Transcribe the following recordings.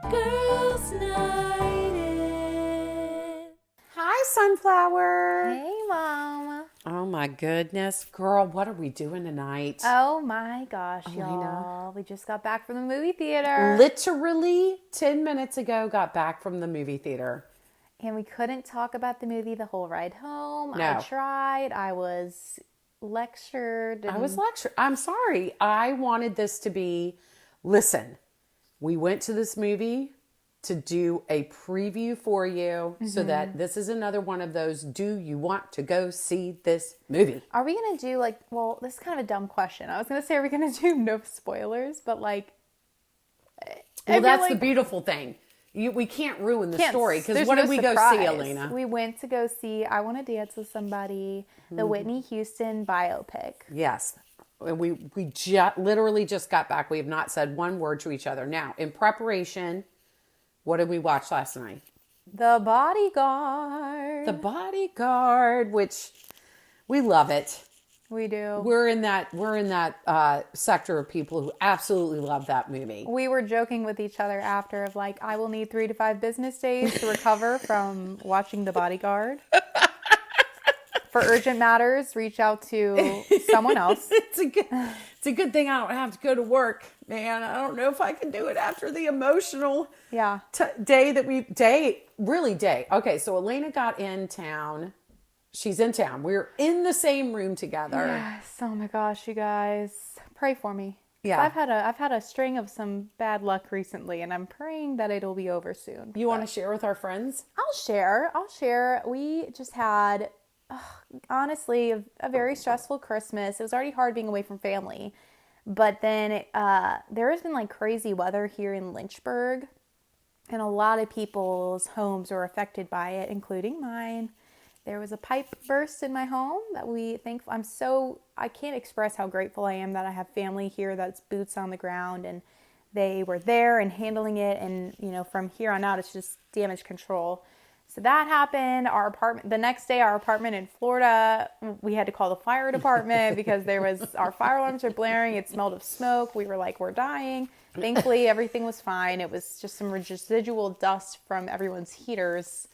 Girls Night In. Hi, Sunflower. Hey, Mom. Oh, my goodness. Girl, what are we doing tonight? Oh, my gosh, Elena. y'all. We just got back from the movie theater. Literally 10 minutes ago, got back from the movie theater. And we couldn't talk about the movie the whole ride home. No. I tried. I was lectured. I'm sorry. I wanted this to be, listen, we went to this movie to do a preview for you so that this is another one of those, do you want to go see this movie? Are we going to do this is kind of a dumb question. I was going to say, are we going to do no spoilers? But Well, that's the beautiful thing. We can't ruin the story because what did we go see, Elena? We went to go see I Want to Dance with Somebody, the Whitney Houston biopic. Yes. We literally just got back. We have not said one word to each other. Now, in preparation, what did we watch last night? The Bodyguard. The Bodyguard, which we love it. We do. We're in that sector of people who absolutely love that movie. We were joking with each other after of I will need 3 to 5 business days to recover from watching The Bodyguard. For urgent matters, reach out to someone else. It's a good thing I don't have to go to work, man. I don't know if I can do it after the emotional day. Okay, so Elena got in town. She's in town. We're in the same room together. Yes. Oh my gosh, you guys. Pray for me. Yeah. I've had a string of some bad luck recently, and I'm praying that it'll be over soon. You want to share with our friends? I'll share. We just had, honestly, a very stressful Christmas. It was already hard being away from family. But then there has been crazy weather here in Lynchburg. And a lot of people's homes were affected by it, including mine. There was a pipe burst in my home that I can't express how grateful I am that I have family here that's boots on the ground and they were there and handling it. And, from here on out, it's just damage control. So that happened. The next day, our apartment in Florida, we had to call the fire department because our fire alarms were blaring. It smelled of smoke. We were we're dying. Thankfully, everything was fine. It was just some residual dust from everyone's heaters.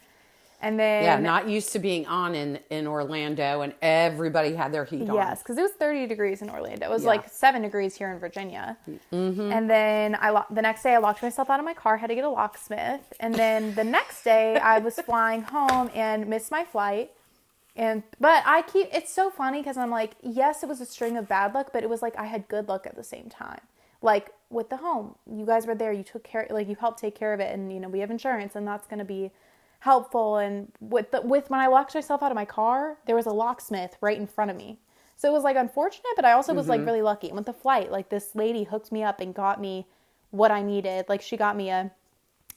And then, not used to being on in Orlando, and everybody had their heat on. Yes, because it was 30 degrees in Orlando. It was 7 degrees here in Virginia. Mm-hmm. And then the next day I locked myself out of my car, had to get a locksmith. And then the next day I was flying home and missed my flight. But it's so funny because I'm yes, it was a string of bad luck, but it was I had good luck at the same time. With the home, you guys were there, you took care, you helped take care of it, and we have insurance, and that's going to be helpful. And with when I locked myself out of my car, there was a locksmith right in front of me, so it was unfortunate, but I also was really lucky. And with the flight, this lady hooked me up and got me what I needed. She got me a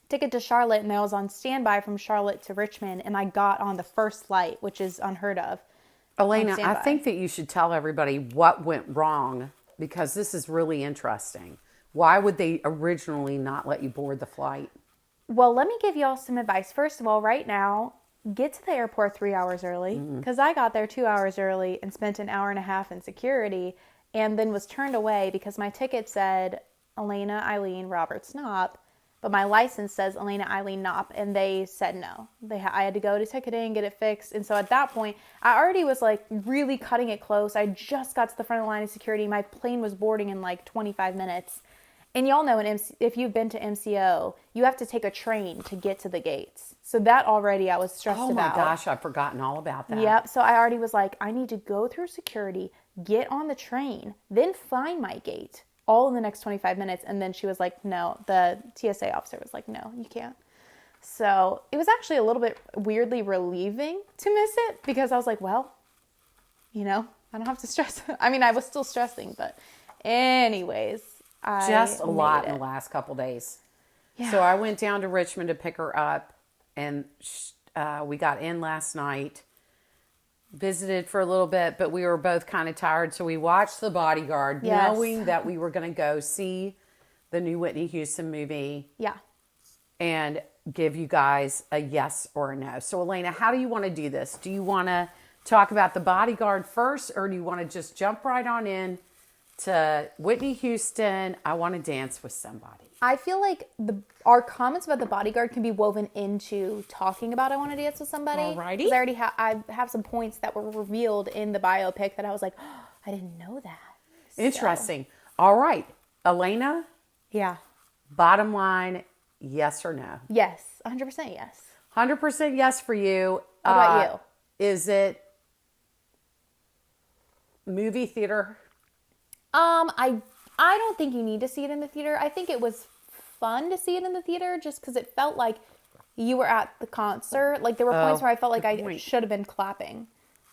ticket to Charlotte, and I was on standby from Charlotte to Richmond, and I got on the first flight, which is unheard of. Elena, I think that you should tell everybody what went wrong, because this is really interesting. Why would they originally not let you board the flight? Well, let me give y'all some advice. First of all, right now, get to the airport 3 hours early, because I got there 2 hours early and spent an hour and a half in security, and then was turned away because my ticket said Elena Eileen Roberts Knopp, but my license says Elena Eileen Knopp, and they said no. I had to go to ticketing, get it fixed, and so at that point, I already was really cutting it close. I just got to the front of the line of security. My plane was boarding in 25 minutes. And y'all know if you've been to MCO, you have to take a train to get to the gates. So that already I was stressed about. Oh my gosh, I've forgotten all about that. Yep. So I already was I need to go through security, get on the train, then find my gate, all in the next 25 minutes. And then she was no, the TSA officer was no, you can't. So it was actually a little bit weirdly relieving to miss it, because I was well, I don't have to stress. I mean, I was still stressing, but anyways. Just a lot in the last couple days. Yeah. So I went down to Richmond to pick her up, and we got in last night, visited for a little bit, but we were both kind of tired. So we watched The Bodyguard, knowing that we were going to go see the new Whitney Houston movie. Yeah. And give you guys a yes or a no. So Elena, how do you want to do this? Do you want to talk about The Bodyguard first, or do you want to just jump right on in to Whitney Houston, I Want to Dance with Somebody. I feel like our comments about The Bodyguard can be woven into talking about I Want to Dance with Somebody. Alrighty. Because I have some points that were revealed in the biopic that I was like, oh, I didn't know that. Interesting. All right. Elena, Yeah. bottom line, yes or no? Yes. 100% yes. 100% yes for you. What about you? Is it movie theater? I don't think you need to see it in the theater. I think it was fun to see it in the theater just because it felt like you were at the concert. Like there were points where I felt like I should have been clapping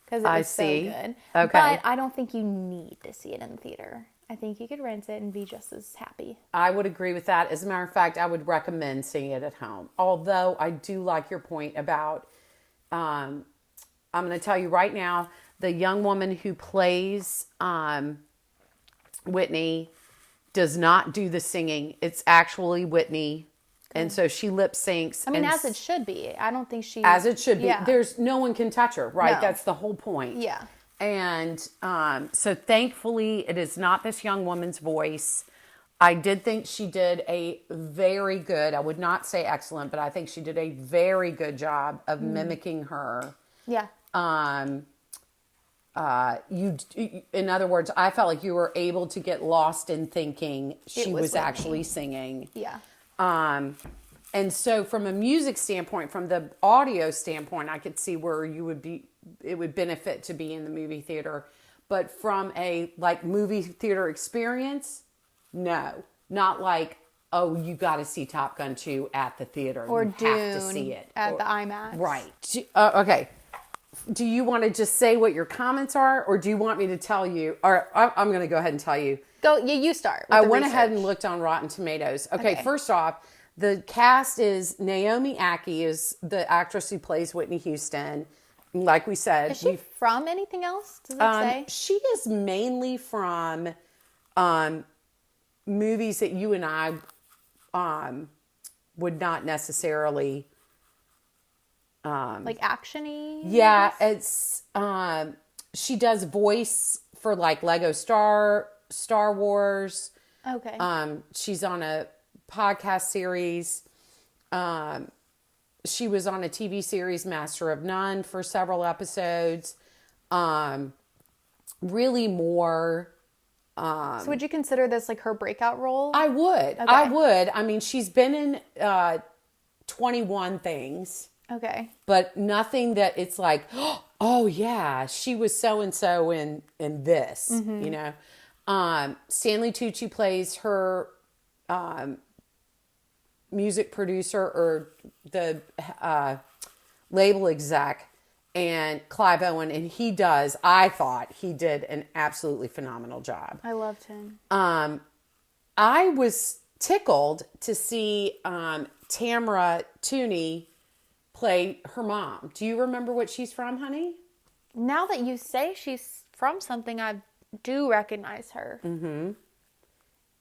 because it was so good. Okay. But I don't think you need to see it in the theater. I think you could rent it and be just as happy. I would agree with that. As a matter of fact, I would recommend seeing it at home. Although I do like your point about, I'm going to tell you right now, the young woman who plays Whitney does not do the singing. It's actually Whitney. And so she lip syncs. I mean, as it should be. I don't think she... As it should be. Yeah. There's no one can touch her, right? No. That's the whole point. Yeah. And so thankfully, it is not this young woman's voice. I did think she did a very good, I would not say excellent, but I think she did a very good job of mimicking her. Yeah. In other words, I felt like you were able to get lost in thinking she was actually singing. Yeah. And so from a music standpoint, from the audio standpoint, I could see where it would benefit to be in the movie theater. But from a like movie theater experience, no, not like, oh, you got to see Top Gun 2 at the theater. Or you Dune have to see it at the IMAX. Right. Okay. Do you want to just say what your comments are, or do you want me to tell you? Or I'm going to go ahead and tell you. Go. Yeah, you start. I went ahead and looked on Rotten Tomatoes. Okay, first off, the cast is Naomi Ackie is the actress who plays Whitney Houston. Like we said, is she from anything else? Does it say? She is mainly from movies that you and I would not necessarily. Like action-y? Yeah, it's she does voice for like Lego Star Wars. Okay. She's on a podcast series. She was on a TV series, Master of None, for several episodes. Really more. So would you consider this like her breakout role? I would. Okay. I would. I mean, she's been in 21 things. Okay. But nothing that it's like, oh yeah, she was so and so in this, you know. Stanley Tucci plays her music producer or the label exec, and Clive Owen, and I thought he did an absolutely phenomenal job. I loved him. I was tickled to see Tamara Tooney play her mom. Do you remember what she's from, honey? Now that you say she's from something, I do recognize her. Mm-hmm.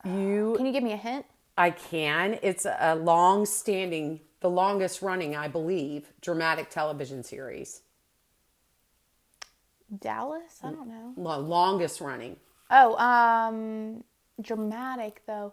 Can you give me a hint? I can. It's a long-standing, the longest running, I believe, dramatic television series. Dallas? I don't know. Longest running. Oh, dramatic though.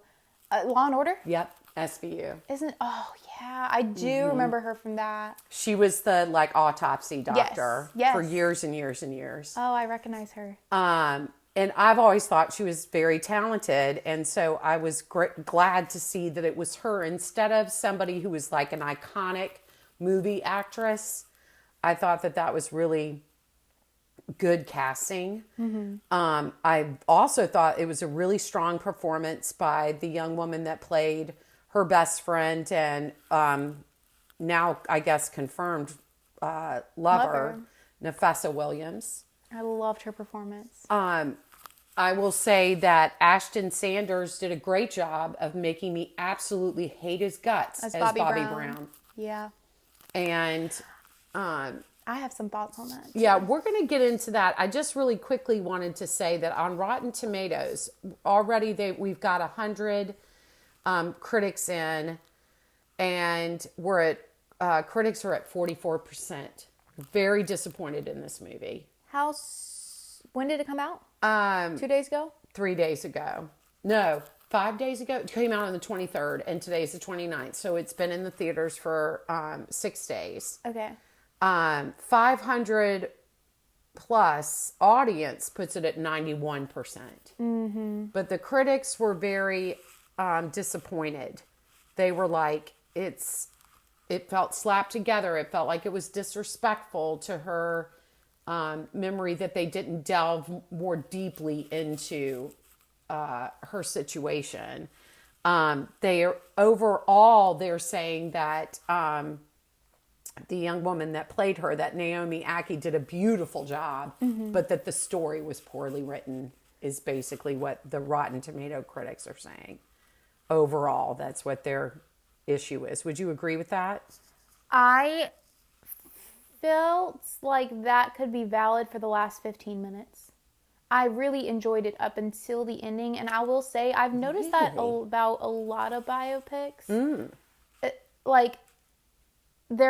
Law and Order? Yep, SVU. Oh yeah, I do remember her from that. She was the like autopsy doctor Yes. for years and years and years. Oh, I recognize her. And I've always thought she was very talented, and so I was glad to see that it was her instead of somebody who was like an iconic movie actress. I thought that was really good casting. I also thought it was a really strong performance by the young woman that played her best friend and now I guess confirmed lover, Nafessa Williams. I loved her performance. I will say that Ashton Sanders did a great job of making me absolutely hate his guts as Bobby Brown. Yeah. And I have some thoughts on that too. Yeah, we're going to get into that. I just really quickly wanted to say that on Rotten Tomatoes, already we've got 100 critics in, and we're at critics are at 44%. Very disappointed in this movie. When did it come out? 2 days ago? 3 days ago. No, 5 days ago. It came out on the 23rd, and today's the 29th. So it's been in the theaters for 6 days. Okay. 500 plus audience puts it at 91%. Mm-hmm. But the critics were very disappointed. They were like, it felt slapped together. It felt like it was disrespectful to her memory that they didn't delve more deeply into her situation. They're saying that the young woman that played her, that Naomi Ackie, did a beautiful job, but that the story was poorly written is basically what the Rotten Tomato critics are saying. Overall, that's what their issue is. Would you agree with that? I felt like that could be valid for the last 15 minutes. I really enjoyed it up until the ending, and I will say I've noticed that about a lot of biopics.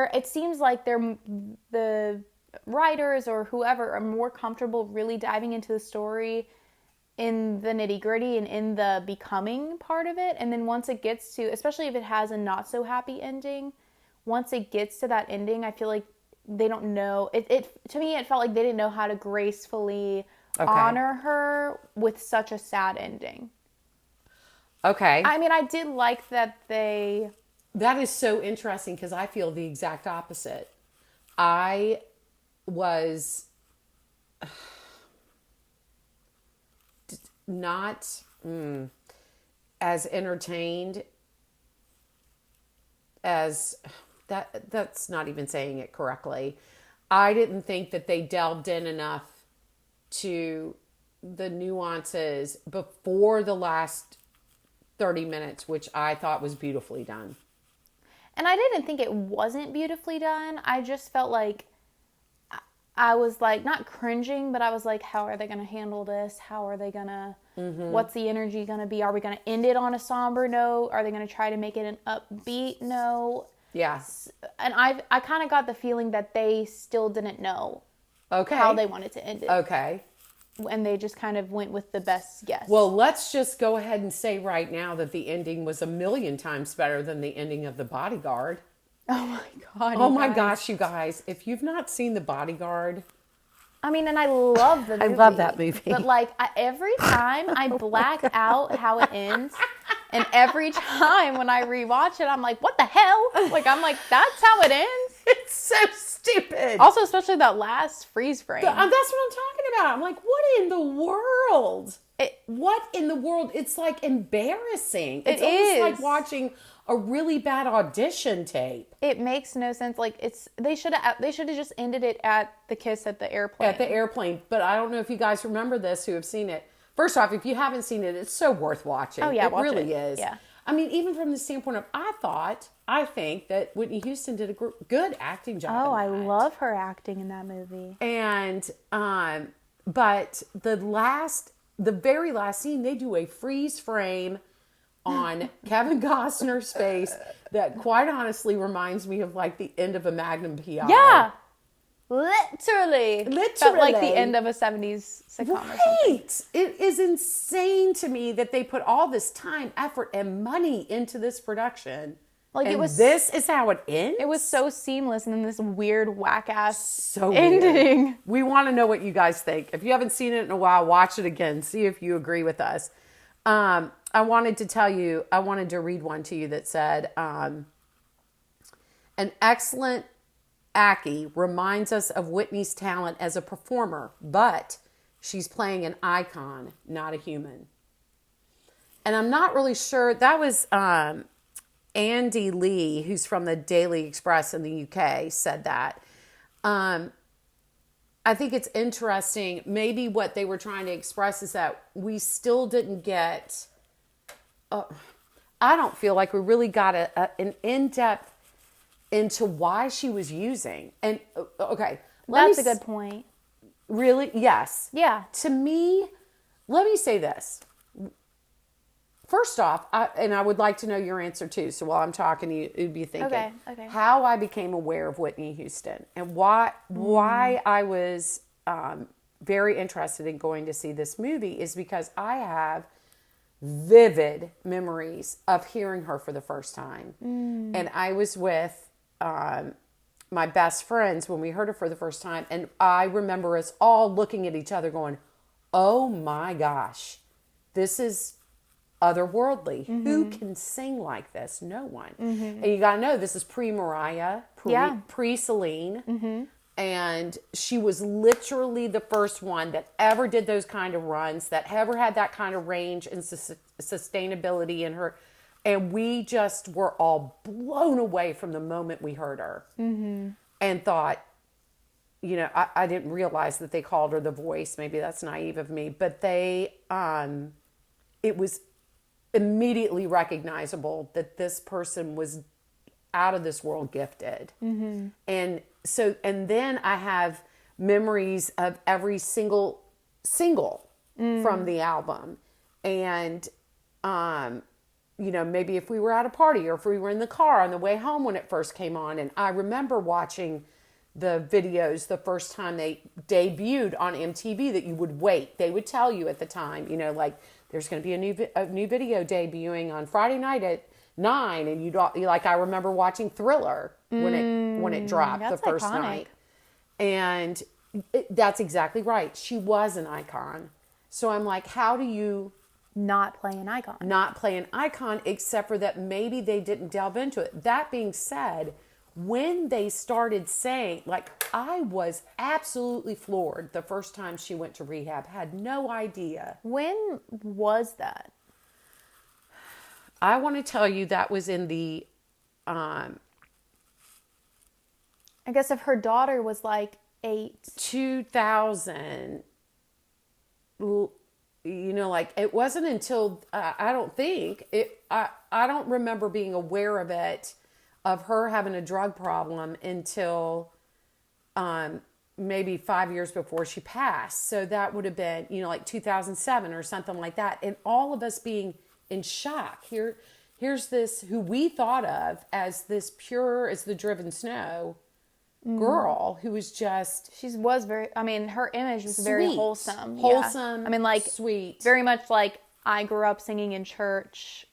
It seems like the writers or whoever are more comfortable really diving into the story in the nitty gritty and in the becoming part of it. And then once it gets to, especially if it has a not so happy ending, once it gets to that ending, I feel like they don't know. To me, it felt like they didn't know how to gracefully honor her with such a sad ending. Okay. I mean, I did like that they... That is so interesting because I feel the exact opposite. I was not as entertained as that. That's not even saying it correctly. I didn't think that they delved in enough to the nuances before the last 30 minutes, which I thought was beautifully done. And I didn't think it wasn't beautifully done. I just felt like I was like, not cringing, but I was like, how are they going to handle this? How are they going to, what's the energy going to be? Are we going to end it on a somber note? Are they going to try to make it an upbeat note? Yes. And I kind of got the feeling that they still didn't know how they wanted to end it. Okay. And they just kind of went with the best guess. Well, let's just go ahead and say right now that the ending was 1,000,000 times better than the ending of The Bodyguard. Oh my God. Oh my gosh, you guys. If you've not seen The Bodyguard. I mean, and I love the movie. I love that movie. But like every time I black out how it ends. And every time when I rewatch it, I'm like, what the hell? Like, I'm like, that's how it ends? It's so stupid. Also, especially that last freeze frame. That's what I'm talking about. I'm like, what in the world? What in the world? It's like embarrassing. It's almost like watching a really bad audition tape. It makes no sense. Like they should have just ended it at the kiss at the airplane. At the airplane. But I don't know if you guys remember this who have seen it. First off, if you haven't seen it, it's so worth watching. Oh yeah, it really is. Yeah. I mean, even from the standpoint of, I think that Whitney Houston did a good acting job. Oh, I love her acting in that movie. And, but the very last scene, they do a freeze frame on Kevin Costner's face that quite honestly reminds me of like the end of a Magnum PI. Yeah. Literally. Felt like the end of a 70s sitcom or something. It is insane to me that they put all this time, effort, and money into this production. Like this is how it ends? It was so seamless and then this weird whack-ass ending. Weird. We want to know what you guys think. If you haven't seen it in a while, watch it again. See if you agree with us. I wanted to read one to you that said, an excellent Ackie reminds us of Whitney's talent as a performer, but she's playing an icon, not a human. And I'm not really sure. That was Andy Lee, who's from the Daily Express in the UK, said that. I think it's interesting. Maybe what they were trying to express is that we still didn't get... I don't feel like we really got an in-depth into why she was using. And okay, that's a good point. Really? Yes. Yeah. To me, let me say this. First off, I would like to know your answer too. So while I'm talking to you, you'd be thinking how I became aware of Whitney Houston and why I was very interested in going to see this movie is because I have vivid memories of hearing her for the first time. And I was with my best friends when we heard her for the first time. And I remember us all looking at each other going, oh my gosh, this is otherworldly. Who can sing like this? No one. And you got to know, this is pre-Mariah, pre-Celine. And she was literally the first one that ever did those kind of runs, that ever had that kind of range and sustainability in her. And we just were all blown away from the moment we heard her and thought, you know, I didn't realize that they called her the voice. Maybe that's naive of me, but it was immediately recognizable that this person was out of this world gifted. And then I have memories of every single from the album. And, you know, maybe if we were at a party or if we were in the car on the way home when it first came on. And I remember watching the videos the first time they debuted on MTV that you would wait. They would tell you at the time, you know, like there's going to be a new video debuting on Friday night at 9, and you like, I remember watching Thriller when it dropped the first night. And that's exactly right. She was an icon. So I'm like, how do you not play an icon? Not play an icon, except for that maybe they didn't delve into it. That being said, when they started saying, like, I was absolutely floored the first time she went to rehab, had no idea. When was that? I want to tell you that was in the, I guess if her daughter was like 8. 2000, you know, like it wasn't until, I don't think, I don't remember being aware of it, of her having a drug problem until maybe 5 years before she passed. So that would have been, you know, like 2007 or something like that. And all of us being in shock. Here's this who we thought of as this pure as the driven snow girl who was just, was very, I mean, her image was very wholesome. I mean, like sweet, very much like I grew up singing in church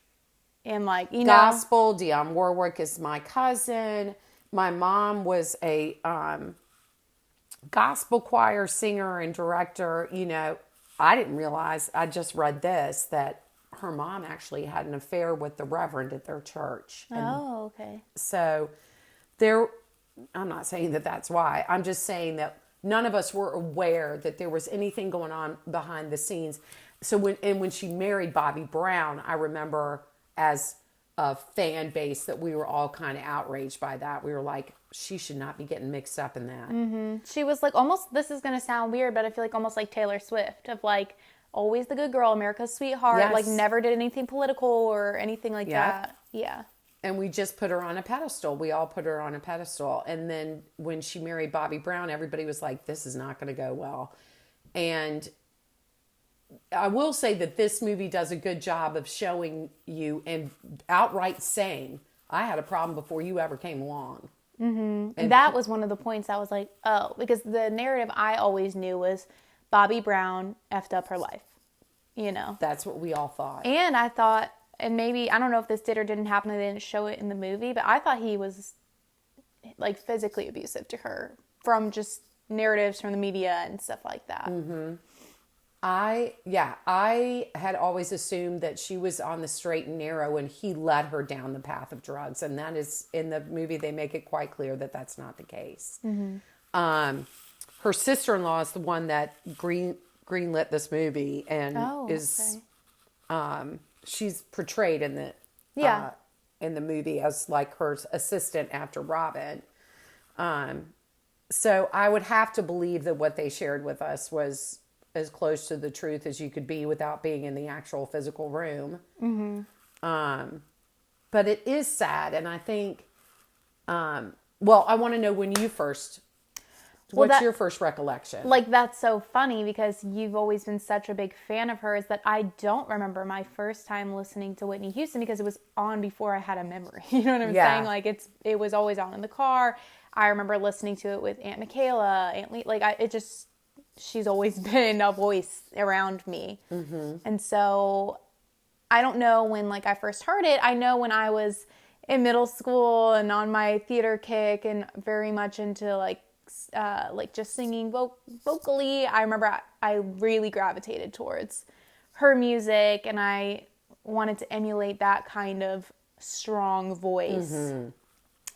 and like, you gospel. Dionne Warwick is my cousin. My mom was a gospel choir singer and director. You know, I didn't realize, I just read this, that her mom actually had an affair with the reverend at their church. Oh, okay. So I'm not saying that that's why. I'm just saying that none of us were aware that there was anything going on behind the scenes. So when she married Bobby Brown, I remember as a fan base that we were all kind of outraged by that. We were like, she should not be getting mixed up in that. She was like almost, this is going to sound weird, but I feel like almost like Taylor Swift, of like always the good girl, America's sweetheart, like never did anything political or anything like that. Yeah. And we just put her on a pedestal. We all put her on a pedestal. And then when she married Bobby Brown, everybody was like, this is not going to go well. And I will say that this movie does a good job of showing you and outright saying, I had a problem before you ever came along. And that was one of the points I was like, oh, because the narrative I always knew was Bobby Brown effed up her life, you know. That's what we all thought. And I thought, and maybe, I don't know if this did or didn't happen, they didn't show it in the movie, but I thought he was like physically abusive to her from just narratives from the media and stuff like that. I had always assumed that she was on the straight and narrow and he led her down the path of drugs. And that is, in the movie, they make it quite clear that that's not the case. Her sister-in-law is the one that greenlit this movie and she's portrayed in the movie as like her assistant after Robin. So I would have to believe that what they shared with us was as close to the truth as you could be without being in the actual physical room. But it is sad. And I think, I want to know when you first, what's your first recollection? Like, that's so funny because you've always been such a big fan of hers that I don't remember my first time listening to Whitney Houston because it was on before I had a memory. You know what I'm saying? Like, it was always on in the car. I remember listening to it with Aunt Michaela, Aunt Lee, like, it just she's always been a voice around me. And so I don't know when like I first heard it. I know when I was in middle school and on my theater kick and very much into like just singing vocally, I remember I really gravitated towards her music, and I wanted to emulate that kind of strong voice.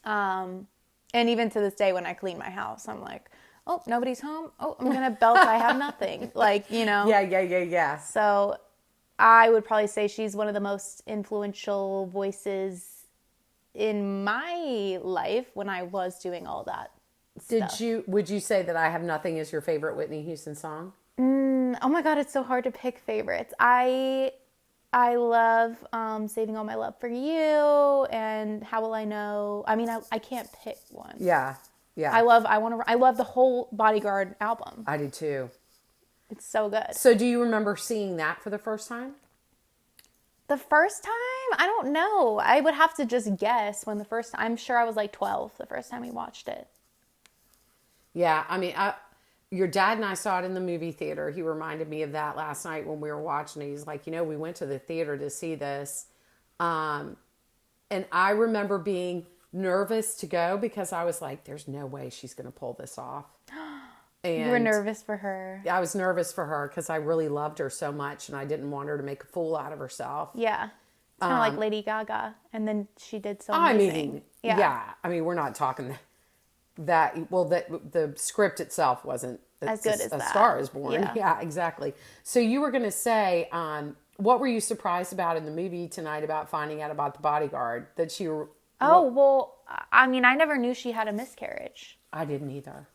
And even to this day, when I clean my house, I'm like, oh, nobody's home. Oh, I'm gonna belt I Have Nothing. Like, you know. Yeah. So I would probably say she's one of the most influential voices in my life when I was doing all that stuff. Would you say that I Have Nothing is your favorite Whitney Houston song? Oh my God, it's so hard to pick favorites. I love Saving All My Love for You and How Will I Know. I mean, I can't pick one. Yeah. I love the whole Bodyguard album. I do too. It's so good. So do you remember seeing that for the first time? The first time? I don't know. I would have to just guess when I'm sure I was like 12 the first time we watched it. Yeah, I mean, your dad and I saw it in the movie theater. He reminded me of that last night when we were watching it. He's like, we went to the theater to see this. And I remember being nervous to go because I was like, there's no way she's going to pull this off. And you were nervous for her. I was nervous for her because I really loved her so much and I didn't want her to make a fool out of herself. Yeah. It's kind of like Lady Gaga. And then she did so amazing. I mean, we're not talking that. Well, the script itself wasn't as good as A that. Star Is Born. Yeah. Yeah, exactly. So you were going to say, what were you surprised about in the movie tonight about finding out about the Bodyguard? That she... well, I mean, I never knew she had a miscarriage. I didn't either.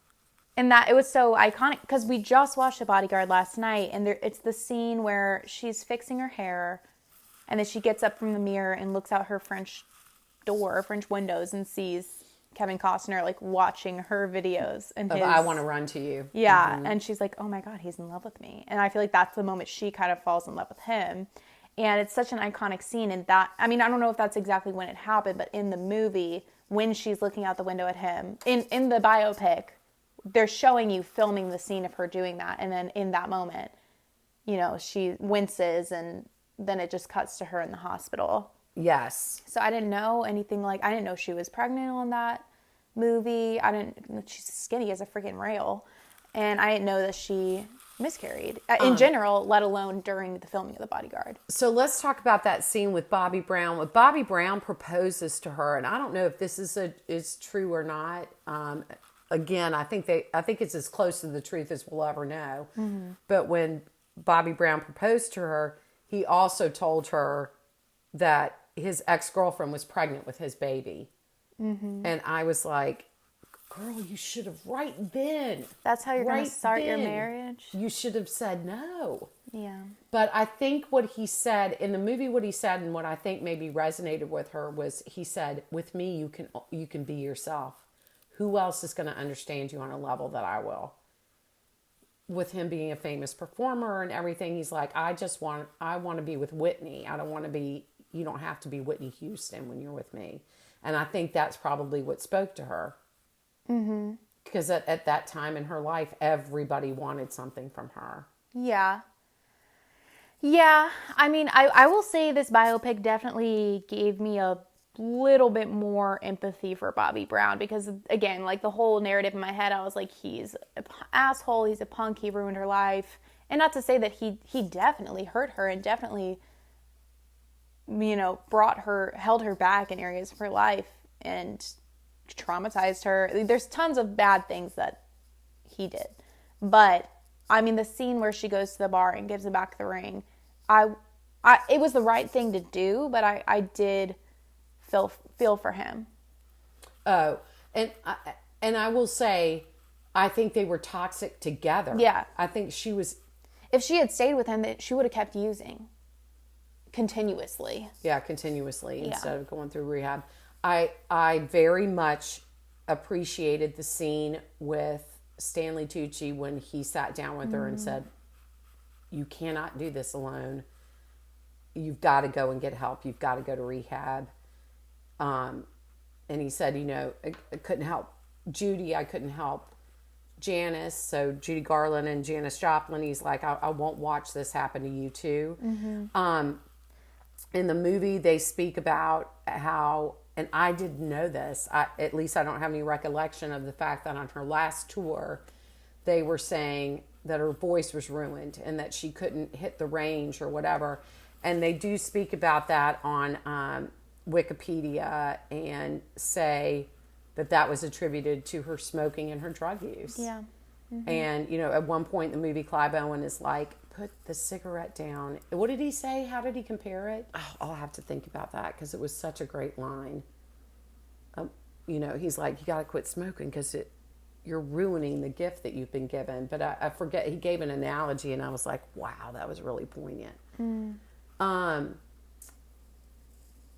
And that it was so iconic because we just watched The Bodyguard last night, and it's the scene where she's fixing her hair, and then she gets up from the mirror and looks out her French windows, and sees Kevin Costner like watching her videos and his. I Want to Run to You. Yeah, and she's like, "Oh my God, he's in love with me," and I feel like that's the moment she kind of falls in love with him, and it's such an iconic scene. And that, I mean, I don't know if that's exactly when it happened, but in the movie, when she's looking out the window at him in the biopic, they're showing you filming the scene of her doing that. And then in that moment, she winces and then it just cuts to her in the hospital. Yes. So I didn't know anything I didn't know she was pregnant on that movie. She's skinny as a freaking rail. And I didn't know that she miscarried in general, let alone during the filming of The Bodyguard. So let's talk about that scene with Bobby Brown. When Bobby Brown proposes to her, and I don't know if this is true or not. Again, I think it's as close to the truth as we'll ever know. Mm-hmm. But when Bobby Brown proposed to her, he also told her that his ex-girlfriend was pregnant with his baby. Mm-hmm. And I was like, girl, you should have right then. That's how you're going to start your marriage? You should have said no. Yeah. But I think what he said in the movie, and what I think maybe resonated with her was he said, with me, you can be yourself. Who else is going to understand you on a level that I will? With him being a famous performer and everything, he's like, I want to be with Whitney. You don't have to be Whitney Houston when you're with me. And I think that's probably what spoke to her. Mm-hmm. Because at that time in her life, everybody wanted something from her. Yeah. Yeah. I mean, I will say this biopic definitely gave me a little bit more empathy for Bobby Brown because, again, like the whole narrative in my head, I was like, he's an asshole, he's a punk, he ruined her life. And not to say that he definitely hurt her and definitely, held her back in areas of her life and traumatized her. There's tons of bad things that he did. But, I mean, the scene where she goes to the bar and gives him back the ring, it was the right thing to do, but I did feel for him. Oh, and I will say, I think they were toxic together. Yeah. I think she was... If she had stayed with him, she would have kept using continuously. Yeah, continuously instead of going through rehab. I very much appreciated the scene with Stanley Tucci when he sat down with her and said, you cannot do this alone. You've got to go and get help. You've got to go to rehab. And he said, I couldn't help Judy. I couldn't help Janice, so Judy Garland and Janis Joplin, he's like, I won't watch this happen to you too. In the movie, they speak about how, and I didn't know this, at least I don't have any recollection of the fact that on her last tour, they were saying that her voice was ruined and that she couldn't hit the range or whatever. And they do speak about that on Wikipedia and say that was attributed to her smoking and her drug use. Yeah. And, you know, at one point in the movie, Clive Owen is like, put the cigarette down. What did he say? How did he compare it? Oh, I'll have to think about that because it was such a great line. You know, he's like, you got to quit smoking because you're ruining the gift that you've been given. But I forget, he gave an analogy and I was like, wow, that was really poignant.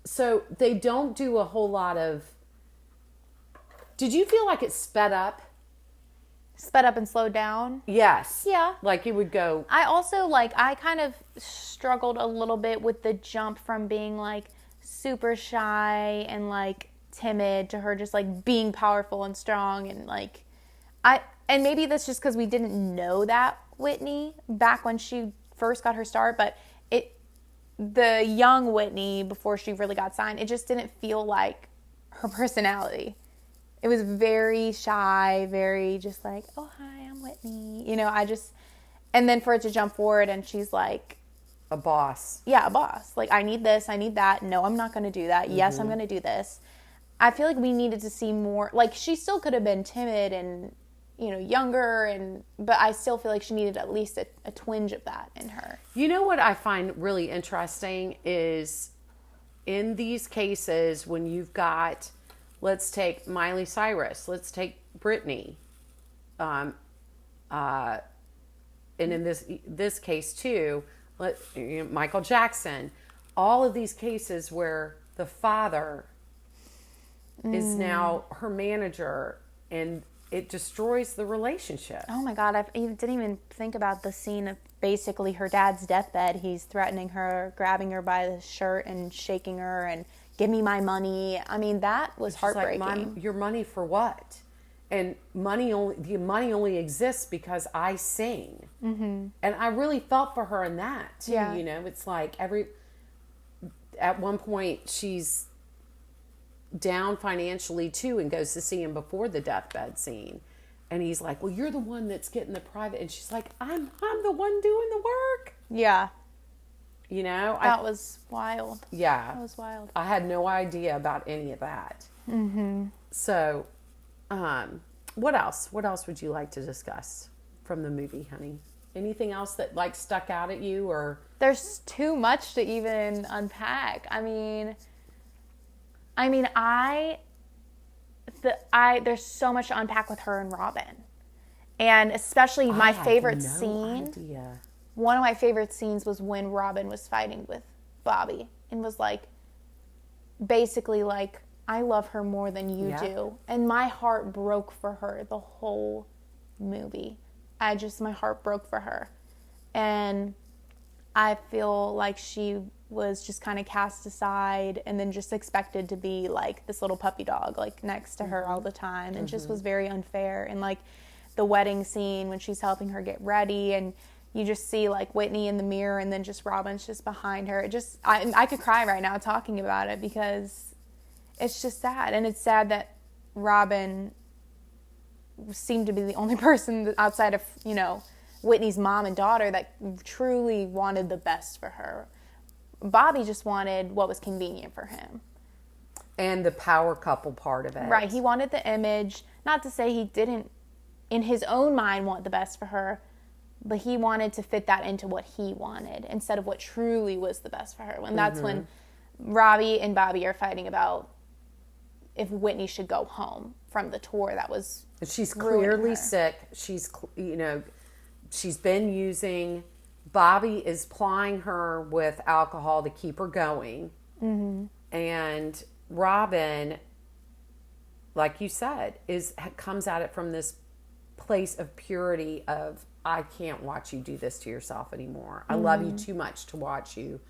So they don't do a whole lot of, did you feel like it sped up? Sped up and slowed down? Yes. Yeah. Like it would go. I also, I kind of struggled a little bit with the jump from being, super shy and, timid to her just, being powerful and strong. And, and maybe that's just because we didn't know that Whitney back when she first got her start. But the young Whitney, before she really got signed, it just didn't feel like her personality. It was very shy, very just oh, hi, I'm Whitney. You know, and then for it to jump forward and she's like... A boss. Yeah, a boss. I need this, I need that. No, I'm not going to do that. Yes, I'm going to do this. I feel like we needed to see more... she still could have been timid and, younger, but I still feel like she needed at least a twinge of that in her. You know what I find really interesting is in these cases when you've got... Let's take Miley Cyrus. Let's take Britney. And in this case too, Michael Jackson. All of these cases where the father is now her manager and it destroys the relationship. Oh my God, I didn't even think about the scene of basically her dad's deathbed. He's threatening her, grabbing her by the shirt and shaking her and... Give me my money. I mean, that was heartbreaking. Your money for what? And the money only exists because I sing. Mm-hmm. And I really felt for her in that too. Yeah. It's like at one point she's down financially too and goes to see him before the deathbed scene. And he's like, well, you're the one that's getting the private. And she's like, I'm the one doing the work. Yeah. That was wild. Yeah. That was wild. I had no idea about any of that. Mm-hmm. So, what else? What else would you like to discuss from the movie, honey? Anything else that stuck out at you or? There's too much to even unpack. There's so much to unpack with her and Robin. And especially my favorite scene. Idea. One of my favorite scenes was when Robin was fighting with Bobby and was basically I love her more than you do. And my heart broke for her the whole movie. My heart broke for her. And I feel like she was just kind of cast aside and then just expected to be this little puppy dog, next to her all the time. And just was very unfair. And the wedding scene when she's helping her get ready and you just see Whitney in the mirror and then just Robin's just behind her. I could cry right now talking about it because it's just sad. And it's sad that Robin seemed to be the only person outside of, Whitney's mom and daughter that truly wanted the best for her. Bobby just wanted what was convenient for him. And the power couple part of it. Right. He wanted the image. Not to say he didn't, in his own mind, want the best for her. But he wanted to fit that into what he wanted instead of what truly was the best for her. And that's when Robbie and Bobby are fighting about if Whitney should go home from the tour that was she's clearly sick. She's, she's been using. Bobby is plying her with alcohol to keep her going. Mm-hmm. And Robin, like you said, comes at it from this place of purity of, I can't watch you do this to yourself anymore. I love you too much to watch you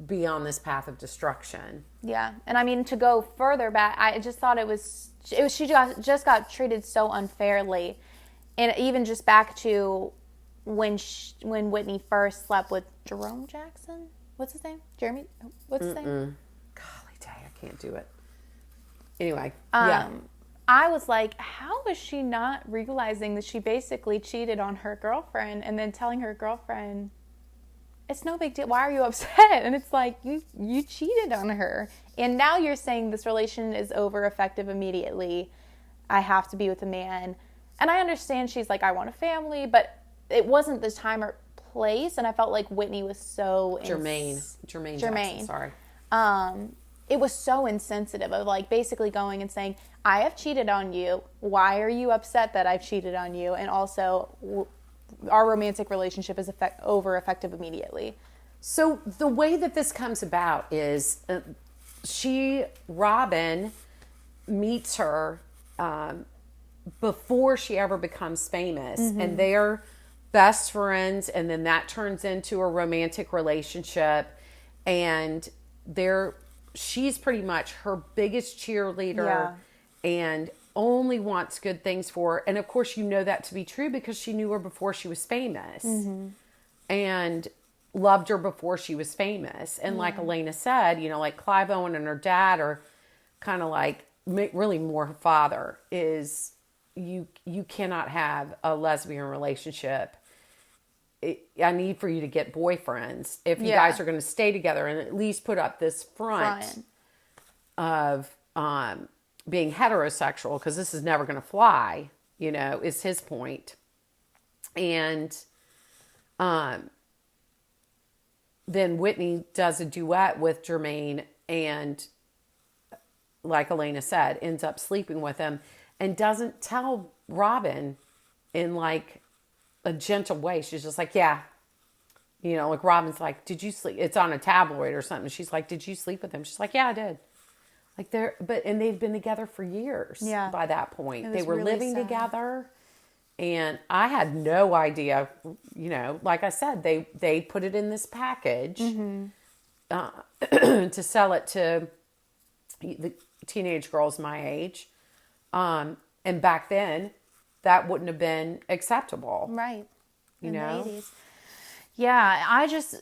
be on this path of destruction. Yeah. And to go further back, I just thought she just got treated so unfairly. And even just back to when Whitney first slept with Jerome Jackson. What's his name? Jeremy? What's his name? Golly day, I can't do it. Anyway, I was like, how is she not realizing that she basically cheated on her girlfriend and then telling her girlfriend, it's no big deal. Why are you upset? And it's like, you cheated on her. And now you're saying this relation is over effective immediately. I have to be with a man. And I understand she's like, I want a family, but it wasn't the time or place. And I felt like Whitney was so... Jermaine Jackson, sorry. It was so insensitive of like basically going and saying, I have cheated on you. Why are you upset that I've cheated on you? And also, our romantic relationship is over effective immediately. So the way that this comes about is Robin meets her before she ever becomes famous, and they're best friends, and then that turns into a romantic relationship, and she's pretty much her biggest cheerleader and only wants good things for her. And of course you know that to be true because she knew her before she was famous and loved her before she was famous. And like Elena said, like Clive Owen and her dad are kind of like really more her father. Is you cannot have a lesbian relationship. I need for you to get boyfriends if you guys are going to stay together and at least put up this front of being heterosexual, because this is never going to fly, is his point. And then Whitney does a duet with Jermaine and, like Elena said, ends up sleeping with him and doesn't tell Robin in like a gentle way. She's just like, yeah. Like Robin's like, did you sleep? It's on a tabloid or something. She's like, did you sleep with him? She's like, yeah, I did. Like and they've been together for years by that point. They were really living together. And I had no idea, like I said, they put it in this package to sell it to the teenage girls my age. And back then, that wouldn't have been acceptable. Right. In the 80s. Yeah, I just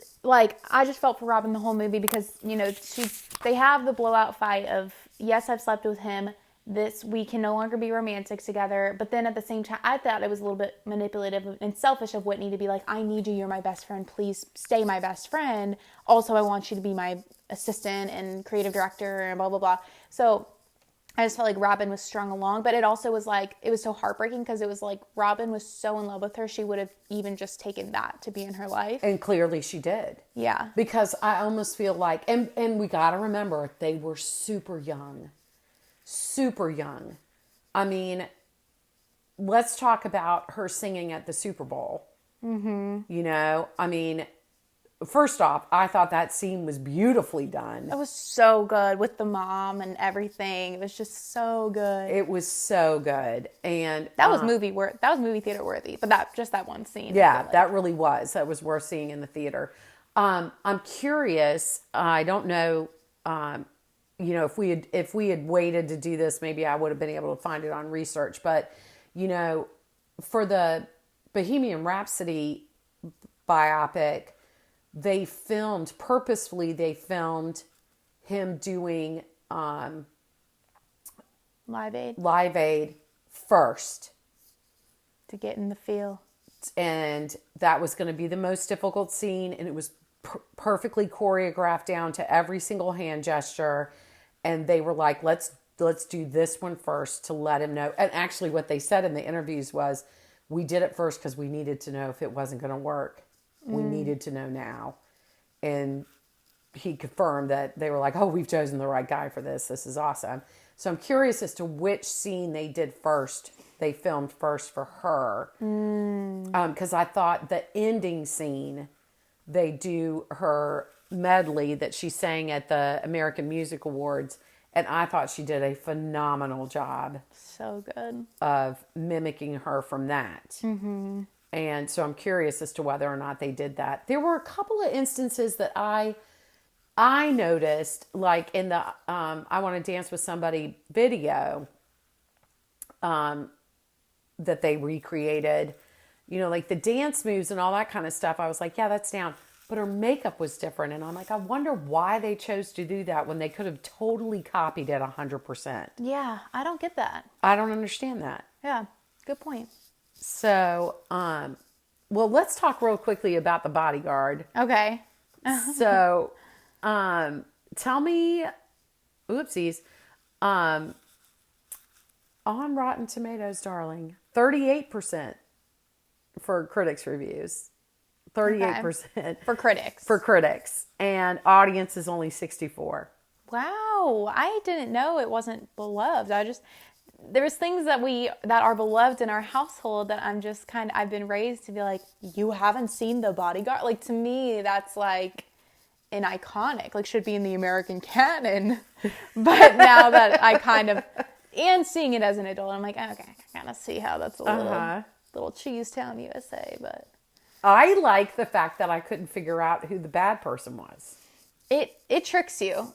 felt for Robin the whole movie because, they have the blowout fight of, yes, I've slept with him. We can no longer be romantic together. But then at the same time, I thought it was a little bit manipulative and selfish of Whitney to be like, I need you. You're my best friend. Please stay my best friend. Also, I want you to be my assistant and creative director and blah, blah, blah. So I just felt like Robin was strung along, but it also was like, it was so heartbreaking because it was like Robin was so in love with her, she would have even just taken that to be in her life. And clearly she did. Yeah. Because I almost feel like, and we got to remember, they were super young. Super young. I mean, let's talk about her singing at the Super Bowl. I mean, first off, I thought that scene was beautifully done. It was so good with the mom and everything. It was just so good. It was so good, and that was movie theater worthy. But that one scene. Yeah, that really was. That was worth seeing in the theater. I'm curious. I don't know. If we had waited to do this, maybe I would have been able to find it on research. But for the Bohemian Rhapsody biopic, they filmed him doing Live Aid first to get in the feel, and that was going to be the most difficult scene, and it was perfectly choreographed down to every single hand gesture, and they were like, let's do this one first to let him know. And actually what they said in the interviews was, we did it first because we needed to know if it wasn't going to work. We needed to know now. And he confirmed that they were like, oh, we've chosen the right guy for this. This is awesome. So I'm curious as to which scene they did first. They filmed first for her. Because I thought the ending scene, they do her medley that she sang at the American Music Awards. And I thought she did a phenomenal job. So good. Of mimicking her from that. And so I'm curious as to whether or not they did that. There were a couple of instances that I noticed, like in the I Want to Dance with Somebody video. that they recreated. You know, like the dance moves and all that kind of stuff. I was like, yeah, that's down. But her makeup was different. And I'm like, I wonder why they chose to do that when they could have totally copied it 100%. Yeah, I don't get that. I don't understand that. Yeah, good point. So, well, let's talk real quickly about The Bodyguard. Okay. So, tell me, oopsies, on Rotten Tomatoes, darling, 38% for critics' reviews. 38%. Okay. For critics. For critics. And audience is only 64. Wow. I didn't know it wasn't beloved. There's things that are beloved in our household that I've been raised to be like, you haven't seen The Bodyguard? Like, to me, that's like an iconic, like should be in the American canon. But now that and seeing it as an adult, I'm like, okay, I can kind of see how that's a little Cheese Town, USA, but. I like the fact that I couldn't figure out who the bad person was. It tricks you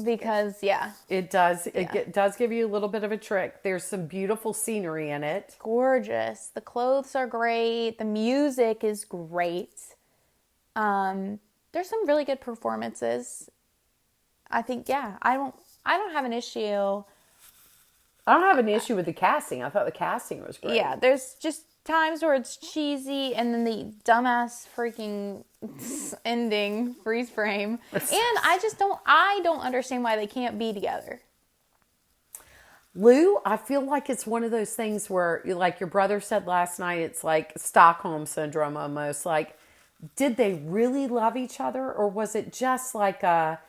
because, yeah. It does. Yeah. It does give you a little bit of a trick. There's some beautiful scenery in it. Gorgeous. The clothes are great. The music is great. There's some really good performances. I think, yeah, I don't have an issue. I don't have an issue with the casting. I thought the casting was great. Yeah, there's just times where it's cheesy and then the dumbass freaking ending freeze frame. And I don't understand why they can't be together. Lou, I feel like it's one of those things where, like your brother said last night, it's like Stockholm syndrome almost. Like, did they really love each other, or was it just like a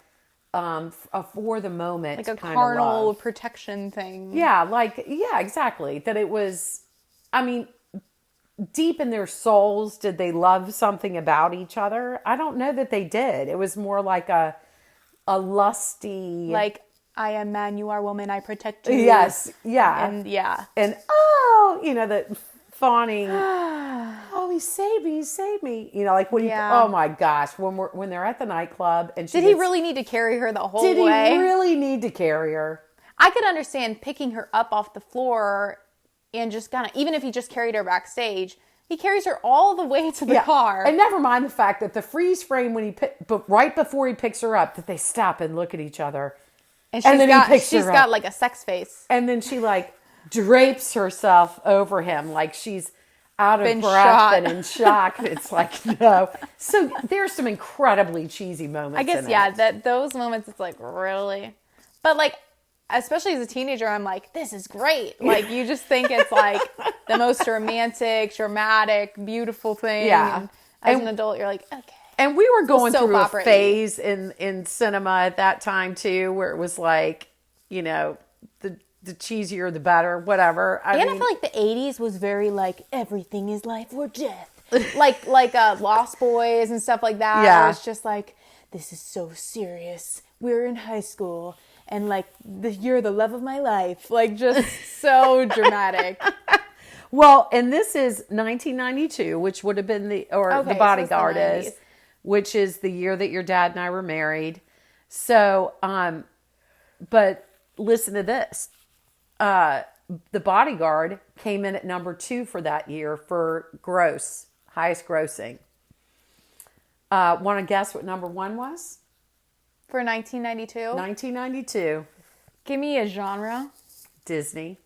for the moment, like a kind carnal of protection thing? Yeah, exactly. That it was. I mean, deep in their souls, did they love something about each other? I don't know that they did. It was more like a lusty, like, I am man, you are woman, I protect you. Yes, yeah. And yeah. And, the fawning, oh, he saved me. You know, like when oh my gosh, when they're at the nightclub and did he really need to carry her the whole way? Did he really need to carry her? I could understand picking her up off the floor and just even if he just carried her backstage, he carries her all the way to the car. And never mind the fact that the freeze frame but right before he picks her up, that they stop and look at each other. And she's got like a sex face. And then she like drapes herself over him like she's out of breath and in shock. It's like, no. So there's some incredibly cheesy moments. I guess, that those moments, it's like, really? But like, especially as a teenager, I'm like, this is great. Like, you just think it's like the most romantic, dramatic, beautiful thing. Yeah. And as an adult, you're like, okay. And we were going through a phase in cinema at that time too, where it was like, the cheesier the better, whatever. I feel like the 80s was very like, everything is life or death. like Lost Boys and stuff like that. Yeah. Where it's just like, this is so serious. We're in high school. And like, you're the love of my life. Like, just so dramatic. Well, and this is 1992, which would have been The Bodyguard is, which is the year that your dad and I were married. So, but listen to this. The Bodyguard came in at number 2 for that year for highest grossing. Want to guess what number 1 was? For 1992? 1992. Give me a genre. Disney.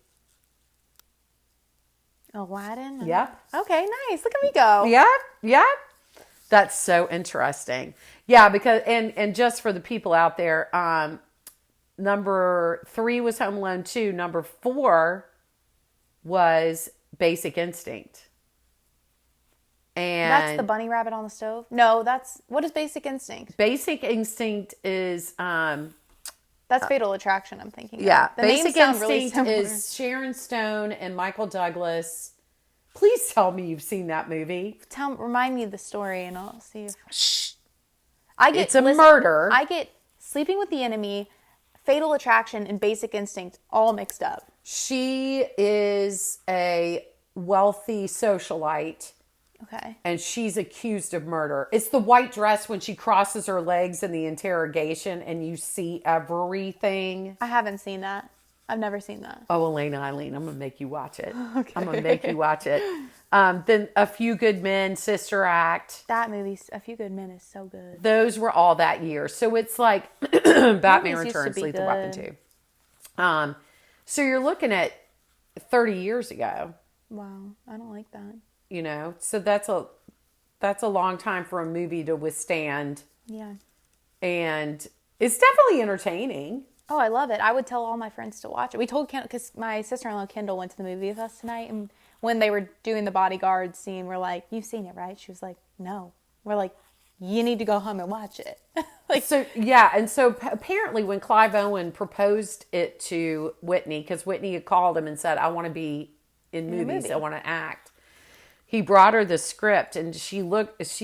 Aladdin? Yep. Okay, nice. Look at me go. Yep. That's so interesting. Yeah, because, and just for the people out there, number 3 was Home Alone 2. Number 4 was Basic Instinct. And that's the bunny rabbit on the stove? No, what is Basic Instinct? Basic Instinct is that's Fatal Attraction, I'm thinking. Yeah. The Basic names sound Instinct really is Sharon Stone and Michael Douglas. Please tell me you've seen that movie. Remind me of the story and I'll see if Shh. It's a murder. I get Sleeping with the Enemy, Fatal Attraction, and Basic Instinct all mixed up. She is a wealthy socialite. Okay. And she's accused of murder. It's the white dress when she crosses her legs in the interrogation and you see everything. I haven't seen that. I've never seen that. Oh, Elena Eileen, I'm going to make you watch it. Okay. I'm going to make you watch it. Then A Few Good Men, Sister Act. That movie, A Few Good Men, is so good. Those were all that year. So it's like Batman Movies used to Returns, be Lethal Weapon good. 2. So you're looking at 30 years ago, Wow, I don't like that. you know? So that's a long time for a movie to withstand. Yeah. And it's definitely entertaining. Oh, I love it. I would tell all my friends to watch it. We told Kendall, because my sister-in-law Kendall went to the movie with us tonight, and when they were doing the Bodyguard scene, we're like, "You've seen it, right?" She was like, "No." We're like, "You need to go home and watch it." So yeah, and so apparently when Clive Owen proposed it to Whitney, because Whitney had called him and said, "I want to be in movies, I want to act." He brought her the script, and she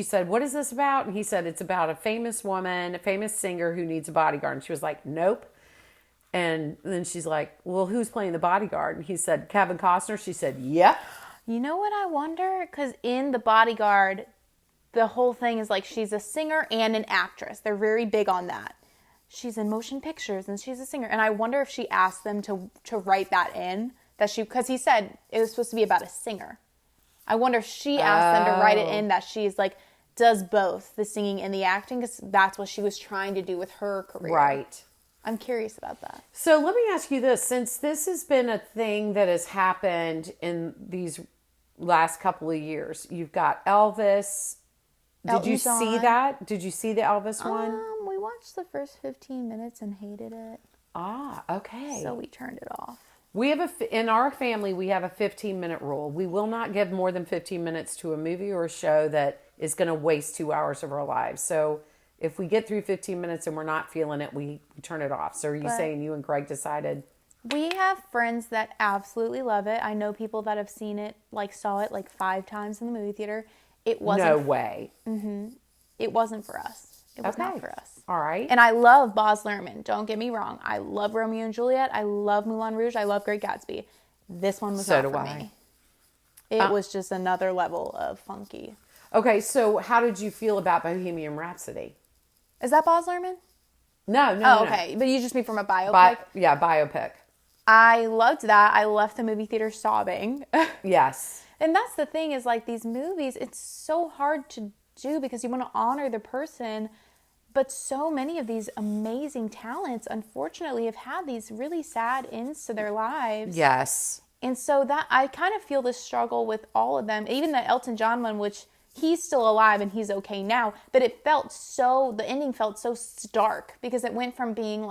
said, "What is this about?" And he said, "It's about a famous woman, a famous singer who needs a bodyguard." And she was like, "Nope." And then she's like, "Well, who's playing the bodyguard?" And he said, "Kevin Costner." She said, "Yep." You know what I wonder? Because in The Bodyguard, the whole thing is like she's a singer and an actress. They're very big on that. She's in motion pictures and she's a singer. And I wonder if she asked them to write that in, because he said it was supposed to be about a singer. I wonder if she asked them to write it in that she's like, does both the singing and the acting, because that's what she was trying to do with her career. Right. I'm curious about that. So let me ask you this. Since this has been a thing that has happened in these last couple of years, you've got Elvis. Did you see that? Did you see the Elvis one? We watched the first 15 minutes and hated it. Ah, okay. So we turned it off. We have in our family, we have a 15-minute rule. We will not give more than 15 minutes to a movie or a show that is going to waste 2 hours of our lives. So if we get through 15 minutes and we're not feeling it, we turn it off. So are you saying you and Greg decided? We have friends that absolutely love it. I know people that have seen it, saw it 5 times in the movie theater. It wasn't. No way. It wasn't for us. It was not for us. All right. And I love Baz Luhrmann. Don't get me wrong. I love Romeo and Juliet. I love Moulin Rouge. I love Great Gatsby. This one was not for me. It was just another level of funky. Okay, so how did you feel about Bohemian Rhapsody? Is that Baz Luhrmann? No. Okay. But you just mean from a biopic? Biopic. I loved that. I left the movie theater sobbing. Yes. And that's the thing is these movies, it's so hard to do because you want to honor the person. But so many of these amazing talents, unfortunately, have had these really sad ends to their lives. Yes. And so that I kind of feel this struggle with all of them. Even the Elton John one, which he's still alive and he's okay now. But the ending felt so stark because it went from being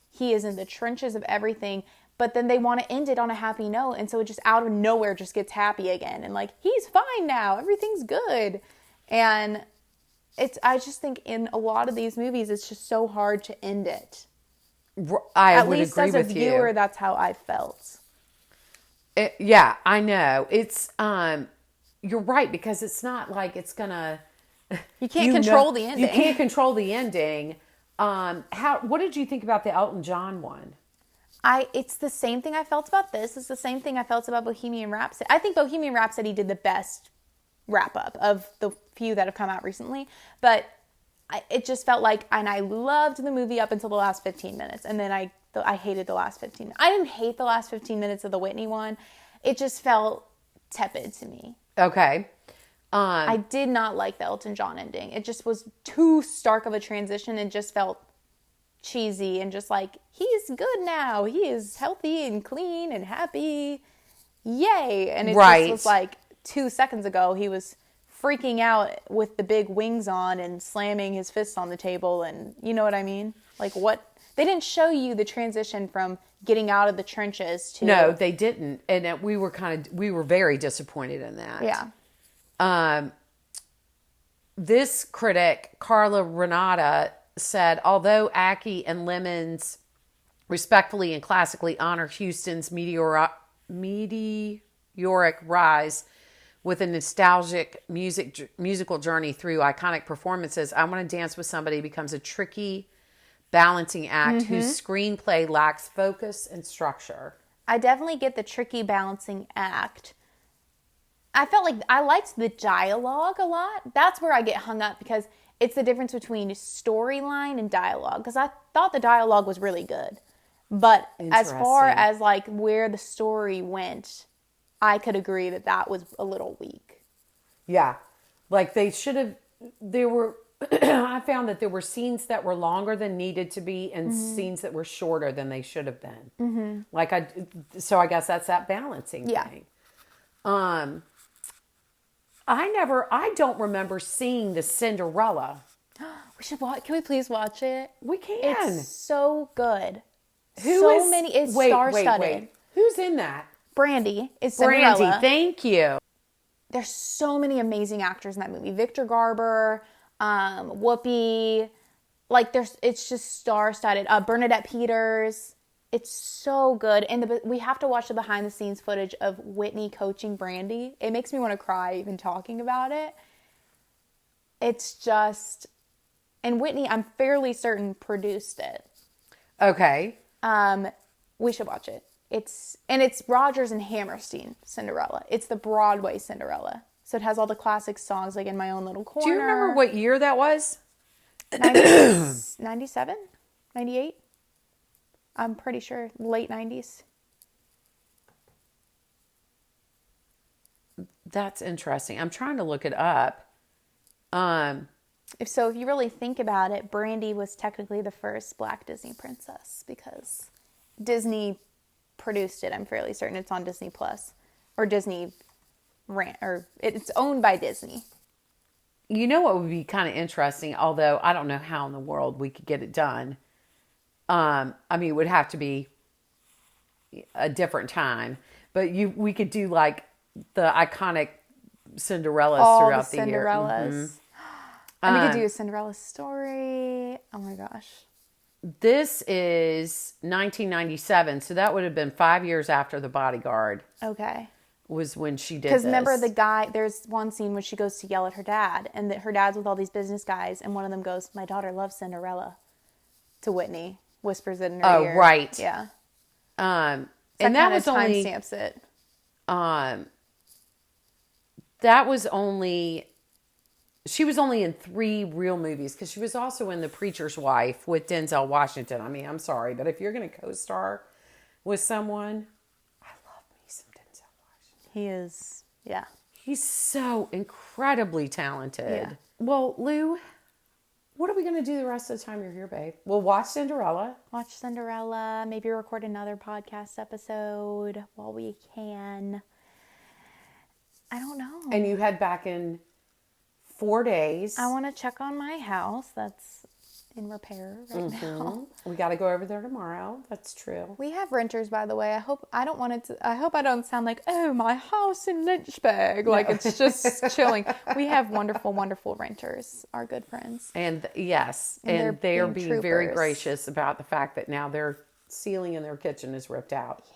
he is in the trenches of everything, but then they want to end it on a happy note. And so it just out of nowhere just gets happy again. And he's fine now. Everything's good. And I just think in a lot of these movies, it's just so hard to end it. I would agree with you. At least as a viewer, that's how I felt. Yeah, I know. It's, you're right, because it's not like it's gonna. You can't control the ending. You can't control the ending. What did you think about the Elton John one? It's the same thing I felt about this. It's the same thing I felt about Bohemian Rhapsody. I think Bohemian Rhapsody did the best wrap up of the few that have come out recently. But it just felt and I loved the movie up until the last 15 minutes. And then I hated the last 15 minutes. I didn't hate the last 15 minutes of the Whitney one. It just felt tepid to me. Okay. I did not like the Elton John ending. It just was too stark of a transition and just felt cheesy and just he's good now. He is healthy and clean and happy. Yay. And it just was 2 seconds ago he was freaking out with the big wings on and slamming his fists on the table, and you know what I mean? What? They didn't show you the transition from getting out of the trenches to... No, they didn't. And we were very disappointed in that. Yeah. This critic, Carla Renata, said, although Aki and Lemons respectfully and classically honor Houston's meteoric rise with a nostalgic musical journey through iconic performances, I Want to Dance with Somebody becomes a tricky balancing act whose screenplay lacks focus and structure. I definitely get the tricky balancing act. I felt I liked the dialogue a lot. That's where I get hung up because it's the difference between storyline and dialogue. Because I thought the dialogue was really good. But as far Interesting. as like where the story went, I could agree that that was a little weak. Yeah. Like they should have, there were, I found that there were scenes that were longer than needed to be and scenes that were shorter than they should have been. So I guess that's that balancing thing. I don't remember seeing the Cinderella. We should watch. Can we please watch it? We can. It's so good. It's wait, star-studded. wait. Who's in that? Brandy is Cinderella. Brandy, thank you. There's so many amazing actors in that movie. Victor Garber, Whoopi, like it's just star-studded. Bernadette Peters. It's so good. And we have to watch the behind-the-scenes footage of Whitney coaching Brandy. It makes me want to cry even talking about it. It's just... And Whitney, I'm fairly certain, produced it. Okay. We should watch it. It's Rodgers and Hammerstein Cinderella. It's the Broadway Cinderella. So it has all the classic songs like In My Own Little Corner. Do you remember what year that was? 97? 98? I'm pretty sure. Late 90s. That's interesting. I'm trying to look it up. If you really think about it, Brandy was technically the first Black Disney princess because Disney produced it. I'm fairly certain it's on Disney Plus or Disney or it's owned by Disney. You know what would be kind of interesting, although I don't know how in the world we could get it done. I mean, it would have to be a different time, but we could do like the iconic Cinderellas throughout the year. Cinderellas. Mm-hmm. And we could do a Cinderella story. Oh my gosh. This is 1997, so that would have been 5 years after The Bodyguard. Okay. Was when she did this. Because remember the guy, there's one scene when she goes to yell at her dad, and that her dad's with all these business guys, and one of them goes, "My daughter loves Cinderella," to Whitney. Whispers it in her ear. Oh, right. Yeah. And that was only... timestamps it. That was only... She was only in 3 real movies because she was also in The Preacher's Wife with Denzel Washington. I mean, I'm sorry, but if you're going to co-star with someone, I love me some Denzel Washington. He is, yeah. He's so incredibly talented. Yeah. Well, Lou, what are we going to do the rest of the time you're here, babe? We'll watch Cinderella. Watch Cinderella. Maybe record another podcast episode while we can. I don't know. And you head back in 4 days. I want to check on my house. That's in repair right now. We got to go over there tomorrow. That's true. We have renters, by the way. I hope I don't sound like, oh, my house in Lynchburg. Like it's just chilling. We have wonderful, wonderful renters, our good friends. And yes, and they are being very gracious about the fact that now their ceiling in their kitchen is ripped out. Yeah.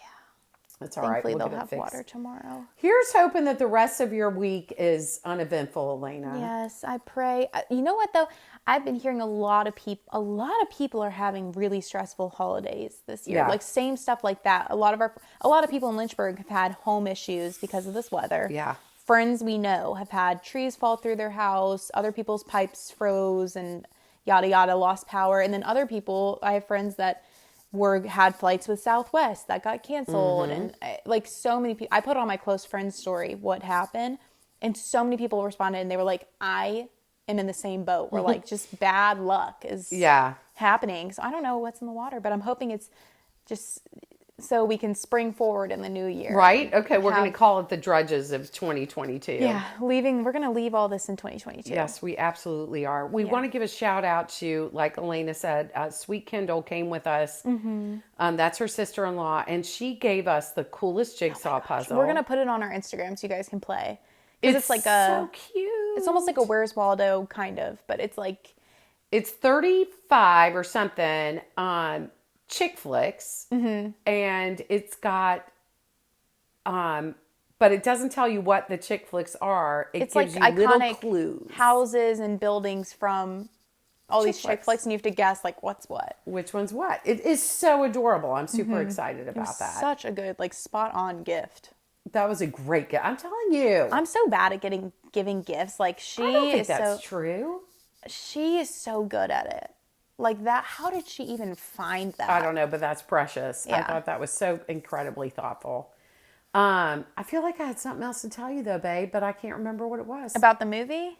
That's all right. Thankfully, they'll have water tomorrow. Here's hoping that the rest of your week is uneventful, Elena. Yes, I pray. You know what though? I've been hearing a lot of people are having really stressful holidays this year. Yeah. Like same stuff like that. A lot of people in Lynchburg have had home issues because of this weather. Yeah. Friends we know have had trees fall through their house, other people's pipes froze and yada yada, lost power, and then other people, I have friends that had flights with Southwest that got canceled, and like so many people. I put on my close friends story what happened, and so many people responded, and they were like, "I am in the same boat." We're like, just bad luck is happening. So I don't know what's in the water, but I'm hoping it's just so we can spring forward in the new year. Right? Okay, we're going to call it the drudges of 2022. Yeah, we're going to leave all this in 2022. Yes, we absolutely are. We want to give a shout out to, like Elena said, Sweet Kendall came with us. That's her sister-in-law, and she gave us the coolest jigsaw puzzle. We're going to put it on our Instagram so you guys can play. It's like so cute. It's almost like a Where's Waldo kind of, but it's like... It's 35 or something on Chick Flicks, and it's got, but it doesn't tell you what the Chick Flicks are. It gives like you iconic little clues. Houses and buildings from all these Chick Flicks, and you have to guess like what's what. Which one's what? It is so adorable. I'm super excited about that. Such a good, like, spot on gift. That was a great gift. I'm telling you. I'm so bad at giving gifts. Like I don't think that's true. She is so good at it. like that. How did she even find that? I don't know, but that's precious. Yeah. I thought that was so incredibly thoughtful. I feel like I had something else to tell you though, babe, but I can't remember what it was. About the movie?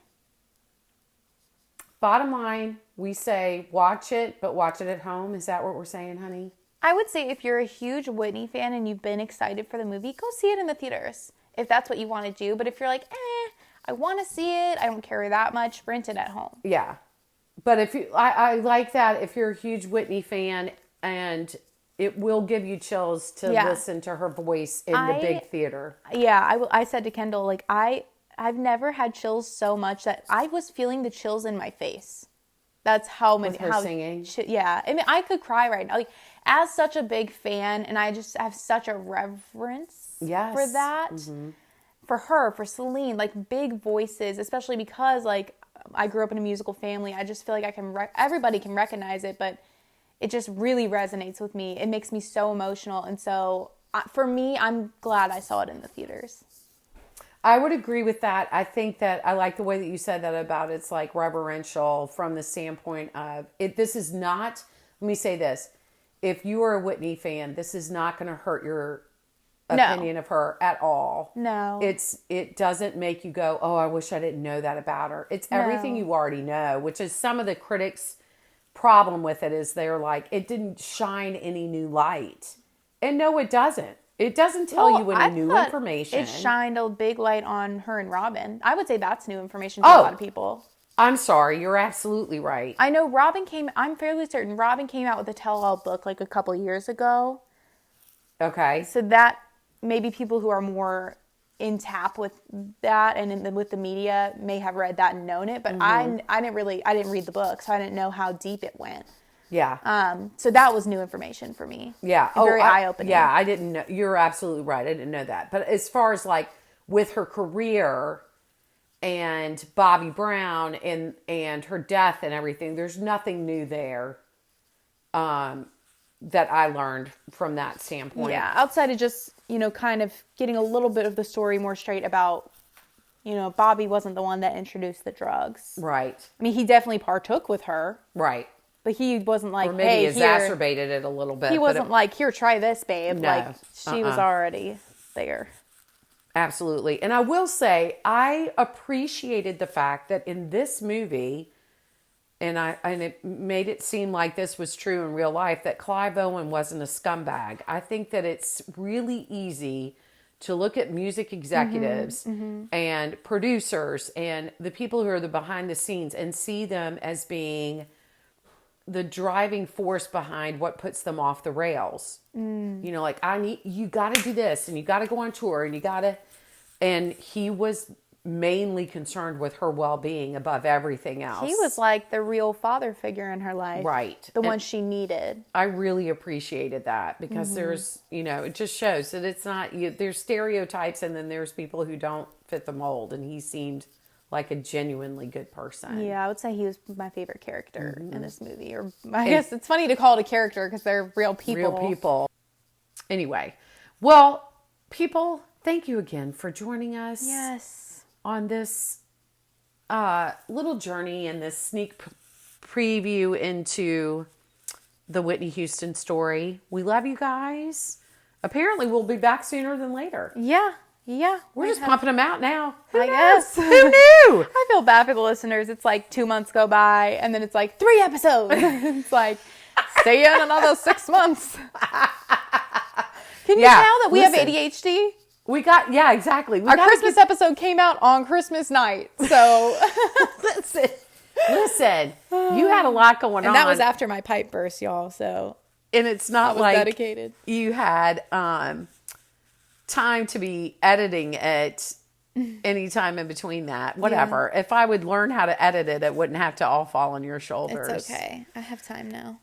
Bottom line, we say watch it, but watch it at home. Is that what we're saying, honey? I would say if you're a huge Whitney fan and you've been excited for the movie, go see it in the theaters. If that's what you want to do. But if you're like, I want to see it, I don't care that much, rent it at home. Yeah. But if you, I like that if you're a huge Whitney fan, and it will give you chills to listen to her voice in the big theater. Yeah, I said to Kendall, like, I've never had chills so much that I was feeling the chills in my face. That's how many. With her singing? Yeah. I mean, I could cry right now. Like, as such a big fan, and I just have such a reverence for that. Mm-hmm. For her, for Celine, like, big voices, especially because, like, I grew up in a musical family. I just feel like everybody can recognize it, but it just really resonates with me. It makes me so emotional. And so, for me, I'm glad I saw it in the theaters. I would agree with that. I think that I like the way that you said that about it's like reverential from the standpoint of it. This is not, let me say this. If you are a Whitney fan, this is not going to hurt your opinion of her at all. No. It doesn't make you go, oh, I wish I didn't know that about her. It's everything you already know, which is some of the critics' problem with it is they're like, it didn't shine any new light. And no, it doesn't. It doesn't tell you any new information. It shined a big light on her and Robin. I would say that's new information to a lot of people. I'm sorry. You're absolutely right. I know I'm fairly certain Robin came out with a tell-all book like a couple years ago. Okay. So that maybe people who are more in tap with that and with the media may have read that and known it. But I didn't read the book, so I didn't know how deep it went. Yeah. So that was new information for me. Yeah. Very eye-opening. Yeah, I didn't know. You're absolutely right. I didn't know that. But as far as like with her career and Bobby Brown and her death and everything, there's nothing new there that I learned from that standpoint. Yeah. Outside of just, kind of getting a little bit of the story more straight about, Bobby wasn't the one that introduced the drugs. Right. I mean, he definitely partook with her. Right. But he wasn't like, or maybe exacerbated it a little bit. He wasn't like, here, try this, babe. No. Like, she was already there. Absolutely. And I will say, I appreciated the fact that in this movie, and it made it seem like this was true in real life, that Clive Owen wasn't a scumbag. I think that it's really easy to look at music executives and producers and the people who are the behind the scenes and see them as being the driving force behind what puts them off the rails. Like you got to do this and you got to go on tour and he was mainly concerned with her well-being above everything else. He was like the real father figure in her life. Right. The one she needed. I really appreciated that because there's, it just shows that it's not, there's stereotypes and then there's people who don't fit the mold, and he seemed like a genuinely good person. Yeah, I would say he was my favorite character in this movie. Or I guess it's funny to call it a character because they're real people. Real people. Anyway, well, people, thank you again for joining us. Yes. On this little journey and this sneak preview into the Whitney Houston story. We love you guys. Apparently, we'll be back sooner than later. Yeah. We're just pumping them out now. I guess. Who knew? I feel bad for the listeners. It's like 2 months go by, and then it's like 3 episodes. It's like, see you in another 6 months. Can you tell that we have ADHD? We got, exactly. Our Christmas episode came out on Christmas night. So listen, you had a lot going on. And that was after my pipe burst, y'all. So, and it's not like dedicated. You had time to be editing it any time in between that. Whatever. Yeah. If I would learn how to edit it, it wouldn't have to all fall on your shoulders. It's okay. I have time now.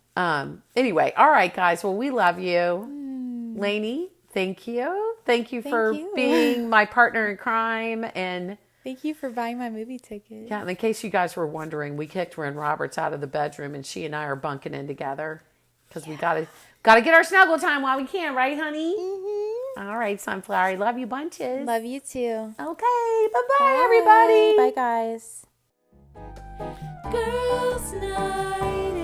Anyway, all right, guys. Well, we love you. Laney, thank you. Thank you for being my partner in crime. And thank you for buying my movie ticket. Yeah, and in case you guys were wondering, we kicked Ren Roberts out of the bedroom, and she and I are bunking in together because we gotta get our snuggle time while we can, right, honey? Mm-hmm. All right, Sunflower. I love you bunches. Love you too. Okay, bye-bye, everybody. Bye, guys. Girls' Night.